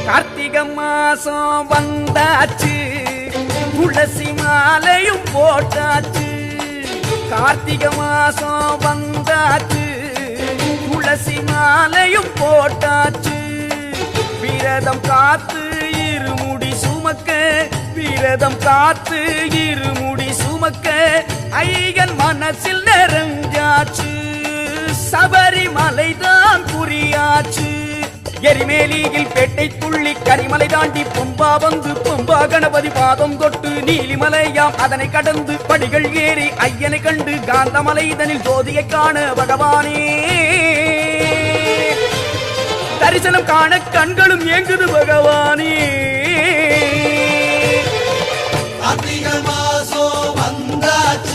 கார்த்திகை மாசம் வந்தாச்சு, துளசி மாலையும் போட்டாச்சு. கார்த்திகை மாசம் வந்தாச்சு, துளசி மாலையும் போட்டாச்சு. விரதம் காத்து இருமுடி சுமக்க, விரதம் காத்து இருமுடி சுமக்க, ஐயன் மனசில் நிறைஞ்சாச்சு. சபரிமலைதான் குறியாச்சு. எரிமேலியில் பேட்டை துள்ளி கரிமலை தாண்டி பொம்பா வந்து பொம்பா கணபதி பாதம் தொட்டு நீலிமலையாம் அதனை கடந்து படிகள் ஏறி ஐயனை கண்டு காந்தமலை இதனில் ஜோதியை காண பகவானே தரிசனம் காண கண்களும் ஏங்குது பகவானே. கார்த்திகை மாசம் வந்தாச்சு,